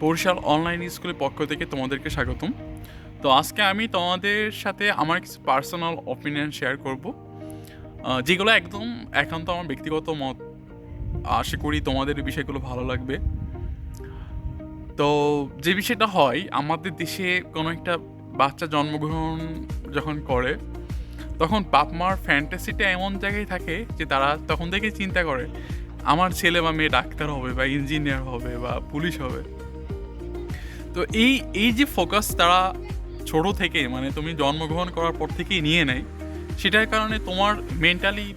Barishal online স্কুলের পক্ষ থেকে তোমাদেরকে স্বাগতম। তো আজকে আমি তোমাদের সাথে আমার কিছু পার্সোনাল অপিনিয়ন শেয়ার করব, যেগুলো একদম একান্ত আমার ব্যক্তিগত মত। আশা করি তোমাদের এই বিষয়গুলো ভালো লাগবে। তো যে বিষয়টা হয়, আমাদের দেশে কোনো একটা বাচ্চা জন্মগ্রহণ যখন করে, তখন বাপ মার ফ্যান্টাসিটা এমন জায়গায় থাকে যে তারা তখন থেকেই চিন্তা করে আমার ছেলে বা মেয়ে ডাক্তার হবে বা ইঞ্জিনিয়ার হবে বা পুলিশ হবে। তো এই এই যে ফোকাস তারা ছোট থেকে, মানে তুমি জন্মগ্রহণ করার পর থেকেই নিয়ে নেয়, সেটার কারণে তোমার মেন্টালি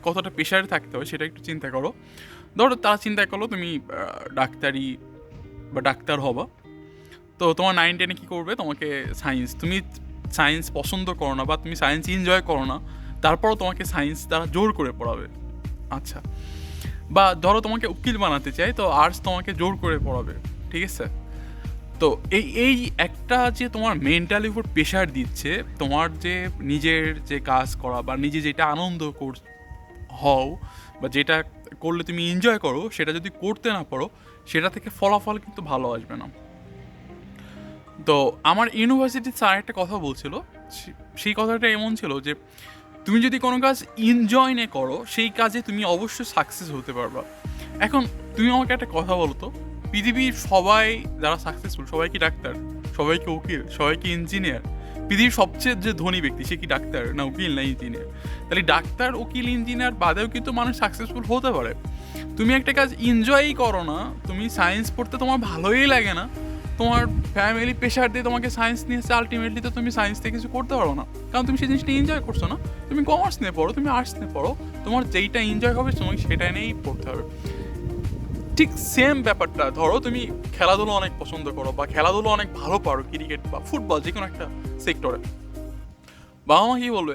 কতটা প্রেশারে থাকতে হয় সেটা একটু চিন্তা করো। ধরো তারা চিন্তা করলো তুমি ডাক্তারি বা ডাক্তার হবা, তো তোমার 9-10-এ কী করবে, তোমাকে তুমি সায়েন্স পছন্দ করো না বা তুমি সায়েন্স এনজয় করো না, তারপরও তোমাকে সায়েন্স তারা জোর করে পড়াবে। আচ্ছা, বা ধরো তোমাকে উকিল বানাতে চাই, তো আর্টস তোমাকে জোর করে পড়াবে, ঠিক আছে? তো এই এই একটা যে তোমার মেন্টালি উপর প্রেশার দিচ্ছে, তোমার যে নিজের যে কাজ করা বা নিজে যেটা আনন্দ হও বা যেটা করলে তুমি এনজয় করো, সেটা যদি করতে না পারো, সেটা থেকে ফলাফল কিন্তু ভালো আসবে না। তো আমার ইউনিভার্সিটির স্যার একটা কথা বলছিল, সেই কথাটা এমন ছিল যে তুমি যদি কোনো কাজ এনজয় না করো, সেই কাজে তুমি অবশ্যই সাকসেস হতে পারবা। এখন তুমি আমাকে একটা কথা বলো তো, পৃথিবীর সবাই যারা সাকসেসফুল, সবাই কি ডাক্তার, সবাই কি উকিল, সবাই কি ইঞ্জিনিয়ার? পৃথিবীর সবচেয়ে যে ধনী ব্যক্তি, সে কি ডাক্তার না উকিল না ইঞ্জিনিয়ার? তাহলে ডাক্তার, উকিল, ইঞ্জিনিয়ার বাদেও কিন্তু মানুষ সাকসেসফুল হতে পারে। তুমি একটা কাজ এনজয়ই করো না, তুমি সায়েন্স পড়তে তোমার ভালোই লাগে না, তোমার ফ্যামিলি প্রেশার দিয়ে তোমাকে সায়েন্স নিয়েছে, আলটিমেটলি তো তুমি সায়েন্স থেকে কিছু করতে পারো না, কারণ তুমি সেই জিনিসটা এনজয় করছো না। তুমি কমার্স নিয়ে পড়ো, তুমি আর্টস নিয়ে পড়ো, তোমার যেইটা এনজয় হবে তোমাকে সেটা নিয়েই পড়তে হবে। ঠিক সেম ব্যাপারটা, ধরো তুমি খেলাধুলো অনেক পছন্দ করো বা খেলাধুলো অনেক ভালো পারো, ক্রিকেট বা ফুটবল, যে কোনো একটা সেক্টরে, বাবা মা কি বলবে,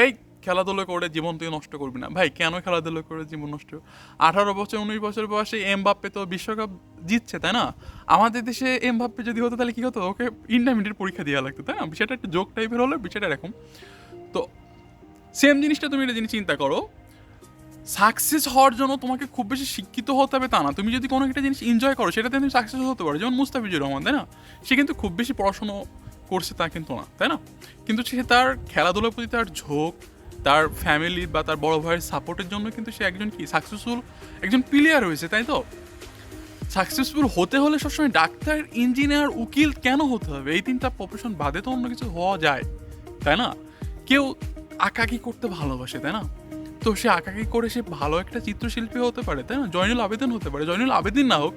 এই খেলাধুলো করে জীবন তুই নষ্ট করবি না। ভাই, কেন খেলাধুলো করে জীবন নষ্ট? 18 বছর 19 বছর বয়সে এমবাপ্পে তো বিশ্বকাপ জিতছে, তাই না? আমাদের দেশে এমবাপ্পে যদি হতো তাহলে কি হতো, ওকে ইন্টারমিডিয়েট পরীক্ষা দেওয়া লাগতো, তাই না? বিষয়টা একটা জোক টাইপের হলো, বিষয়টা এরকম। তো সেম জিনিসটা তুমি একটা জিনিস চিন্তা করো, সাকসেস হওয়ার জন্য তোমাকে খুব বেশি শিক্ষিত হতে হবে তা না। তুমি যদি কোনো একটা জিনিস এনজয় করো, সেটাতে তুমি সাকসেস হতে পারো। যেমন মুস্তাফিজুর রহমান, তাই না? সে কিন্তু খুব বেশি পড়াশুনো করছে তা কিন্তু না, তাই না? কিন্তু সে তার খেলাধুলার প্রতি তার ঝোঁক, তার ফ্যামিলি বা তার বড় ভাইয়ের সাপোর্টের জন্য কিন্তু সে একজন কি সাকসেসফুল একজন প্লেয়ার হয়েছে, তাই তো? সাকসেসফুল হতে হলে সবসময় ডাক্তার, ইঞ্জিনিয়ার, উকিল কেন হতে হবে? এই তিনটা প্রফেশন বাদে তো অন্য কিছু হওয়া যায়, তাই না? কেউ আঁকাকি করতে ভালোবাসে, তাই না? তো সে আঁকাকি করে সে ভালো একটা চিত্রশিল্পী হতে পারে, তাই না? জয়নুল আবেদিন হতে পারে, জয়নুল আবেদিন না হোক,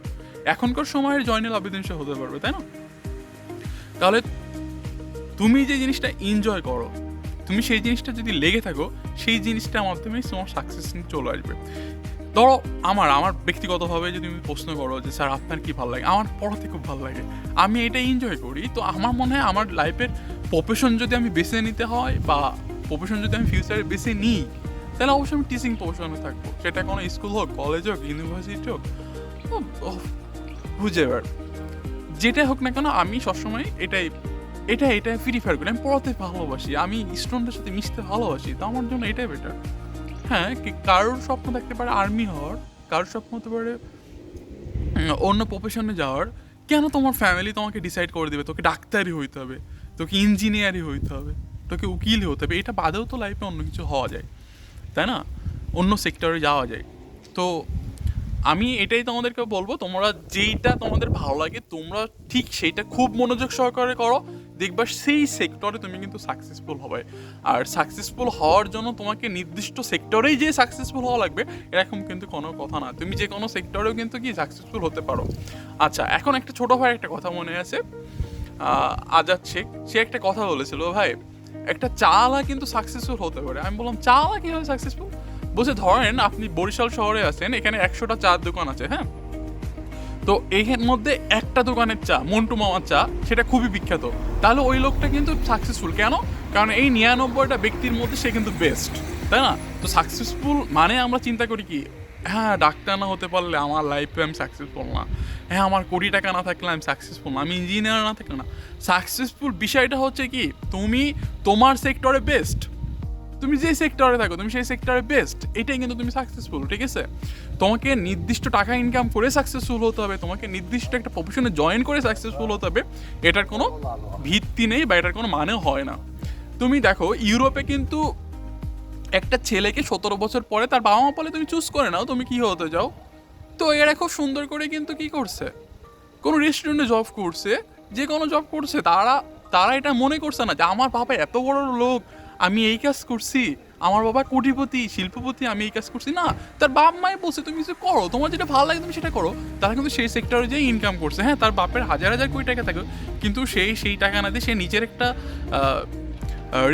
এখনকার সময়ের জয়নুল আবেদিন সে হতে পারবে, তাই না? তাহলে তুমি যে জিনিসটা এনজয় করো, তুমি সেই জিনিসটা যদি লেগে থাকো, সেই জিনিসটার মাধ্যমে তোমার সাকসেস চলে আসবে। ধরো আমার ব্যক্তিগতভাবে যদি তুমি প্রশ্ন করো যে স্যার আপনার কি ভালো লাগে, আমার পড়াতে খুব ভালো লাগে, আমি এটা এনজয় করি। তো আমার মনে হয় আমার লাইফের প্রফেশন যদি আমি বেছে নিতে হয় বা প্রফেশন যদি আমি ফিউচারে বেছে নিই, তাহলে অবশ্যই আমি টিচিং প্রফেশনে থাকবো। সেটা কোনো স্কুল হোক, কলেজ হোক, ইউনিভার্সিটি হোক, হুজেভার, যেটাই হোক না কেন, আমি সবসময় এটাই এটা এটা প্রিফার করি। আমি পড়াতে ভালোবাসি, আমি স্টুডেন্টের সাথে মিশতে ভালোবাসি, তো আমার জন্য এটাই বেটার। হ্যাঁ, কারোর স্বপ্ন থাকতে পারে আর্মি হওয়ার, কারোর স্বপ্ন হতে পারে অন্য প্রফেশনে যাওয়ার। কেন তোমার ফ্যামিলি তোমাকে ডিসাইড করে দেবে তোকে ডাক্তারই হইতে হবে, তোকে ইঞ্জিনিয়ারই হইতে হবে, তোকে উকিলই হতে হবে? এটা বাদেও তো লাইফে অন্য কিছু হওয়া যায়, তাই না? অন্য সেক্টরে যাওয়া যায়। তো আমি এটাই তোমাদেরকে বলবো, তোমরা যেইটা তোমাদের ভালো লাগে তোমরা ঠিক সেইটা খুব মনোযোগ সহকারে করো, দেখবা সেই সেক্টরে তুমি কিন্তু সাকসেসফুল হবে। আর সাকসেসফুল হওয়ার জন্য তোমাকে নির্দিষ্ট সেক্টরেই যে সাকসেসফুল হওয়া লাগবে এরকম কিন্তু কোনো কথা না, তুমি যে কোনো সেক্টরেও কিন্তু কি সাকসেসফুল হতে পারো। আচ্ছা, এখন একটা ছোটো ভাই একটা কথা মনে আছে, আজাদ শেখ, সে একটা কথা বলেছিল, ভাই একটা চালা কিন্তু সাকসেসফুল হতে পারে। আমি বললাম চালা কীভাবে সাকসেসফুল? বলছে ধরেন আপনি বরিশাল শহরে আছেন, এখানে 100টা চার দোকান আছে, হ্যাঁ? তো এর মধ্যে একটা দোকানের চা, মন্টু মামার চা, সেটা খুবই বিখ্যাত, তাহলে ওই লোকটা কিন্তু সাকসেসফুল। কেন? কারণ এই 99টা ব্যক্তির মধ্যে সে কিন্তু বেস্ট, তাই না? তো সাকসেসফুল মানে আমরা চিন্তা করি কি, হ্যাঁ ডাক্তার না হতে পারলে আমার লাইফে আমি সাকসেসফুল না, হ্যাঁ আমার কোটি টাকা না থাকলে আমি সাকসেসফুল না, আমি ইঞ্জিনিয়ার না থাকলে না। সাকসেসফুল বিষয়টা হচ্ছে কি, তুমি তোমার সেক্টরে বেস্ট, তুমি যে সেক্টরে থাকো তুমি সেই সেক্টরে বেস্ট, এটাই কিন্তু তুমি সাকসেসফুল, ঠিক আছে? তোমাকে নির্দিষ্ট টাকা ইনকাম করে সাকসেসফুল হতে হবে, তোমাকে নির্দিষ্ট একটা প্রফেশনে জয়েন করে সাকসেসফুল হতে হবে, এটার কোনো ভিত্তি নেই বা এটার কোনো মানে হয় না। তুমি দেখো ইউরোপে কিন্তু একটা ছেলেকে 17 বছর পরে তার বাবা মা বলে তুমি চুজ করে নাও তুমি কি হতে যাও, তো এরা খুব সুন্দর করে কিন্তু কি করছে, কোনো রেস্টুরেন্টে জব করছে, যে কোনো জব করছে, তারা তারা এটা মনে করছে না যে আমার বাবা এত বড় লোক, আমি এই কাজ করছি, আমার বাবা কোটিপতি শিল্পপতি, আমি এই কাজ করছি না, তার বাপ মাই বলছে তুমি কিছু করো, তোমার যেটা ভালো লাগে তুমি সেটা করো। তারা কিন্তু সেই সেক্টরে যেয়ে ইনকাম করছে, হ্যাঁ তার বাপের হাজার হাজার কোটি টাকা থাকে, কিন্তু সেই টাকা না দিয়ে সে নিজের একটা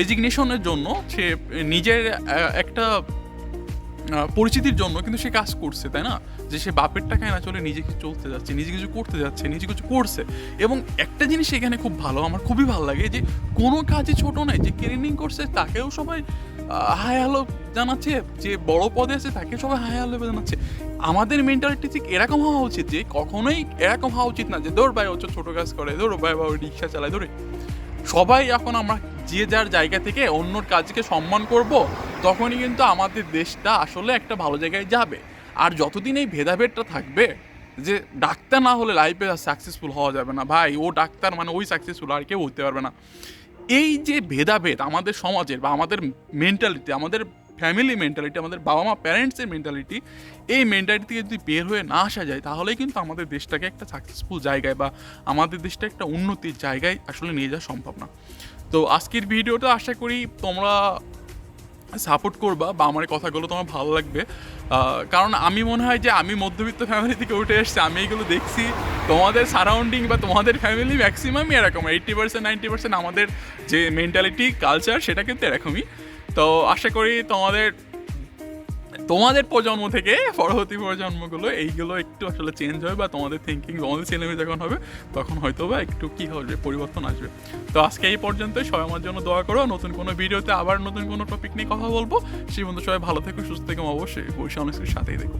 রেজিগনেশনের জন্য, সে নিজের একটা পরিচিতির জন্য কিন্তু সে কাজ করছে, তাই না, যে সে বাপের টাকায় না চলে নিজে কিছু চলতে যাচ্ছে, নিজে কিছু করতে যাচ্ছে, নিজে কিছু করছে। এবং একটা জিনিস এখানে খুব ভালো, আমার খুবই ভালো লাগে যে কোনো কাজে ছোট নয়, যে ট্রেনিং করছে তাকেও সবাই হাই হ্যালো জানাচ্ছে, যে বড় পদে আছে তাকে সবাই হাই হ্যালো জানাচ্ছে। আমাদের মেন্টালিটি ঠিক এরকম হওয়া উচিত, যে কখনোই এরকম হওয়া উচিত না যে দৌড় ভাই হচ্ছে ছোটো কাজ করে, দৌড় ভাই বা রিক্সা চালায়, ধরে সবাই এখন আমরা যে যার জায়গা থেকে অন্যর কাজকে সম্মান করব, তখনই কিন্তু আমাদের দেশটা আসলে একটা ভালো জায়গায় যাবে। আর যতদিন এই ভেদাভেদটা থাকবে, যে ডাক্তার না হলে লাইফে সাকসেসফুল হওয়া যাবে না, ভাই ও ডাক্তার মানে ওই সাকসেসফুল, আর কেউ হতে পারবে না, এই যে ভেদাভেদ আমাদের সমাজের বা আমাদের মেন্টালিটি, আমাদের ফ্যামিলি মেন্টালিটি, আমাদের বাবা মা প্যারেন্টসের মেন্টালিটি, এই মেন্টালিটি থেকে যদি বের হয়ে না আসা যায়, তাহলেই কিন্তু আমাদের দেশটাকে একটা সাকসেসফুল জায়গায় বা আমাদের দেশটা একটা উন্নতির জায়গায় আসলে নিয়ে যাওয়া সম্ভব না। তো আজকের ভিডিওটা আশা করি তোমরা সাপোর্ট করবা বা আমার কথাগুলো তোমার ভালো লাগবে, কারণ আমি মনে হয় যে আমি মধ্যবিত্ত ফ্যামিলি থেকে উঠে এসেছি, আমি এগুলো দেখছি। তোমাদের সারাউন্ডিং বা তোমাদের ফ্যামিলি ম্যাক্সিমামই এরকম, 80% 90% আমাদের যে মেন্টালিটি কালচার সেটা কিন্তু এরকমই। তো আশা করি তোমাদের প্রজন্ম থেকে পরবর্তী প্রজন্মগুলো এইগুলো একটু আসলে চেঞ্জ হবে, বা তোমাদের থিঙ্কিং, তোমাদের ছেলেমেয়ে যখন হবে তখন হয়তো বা একটু কী হবে, পরিবর্তন আসবে। তো আজকে এই পর্যন্তই, সবাই আমার জন্য দোয়া করো। নতুন কোনো ভিডিওতে আবার নতুন কোনো টপিক নিয়ে কথা বলবো। সেই বন্ধু সবাই ভালো থেকো, সুস্থ থেকো, অবশ্যই বরিশাল অনলাইন স্কুলের সাথেই দেখো।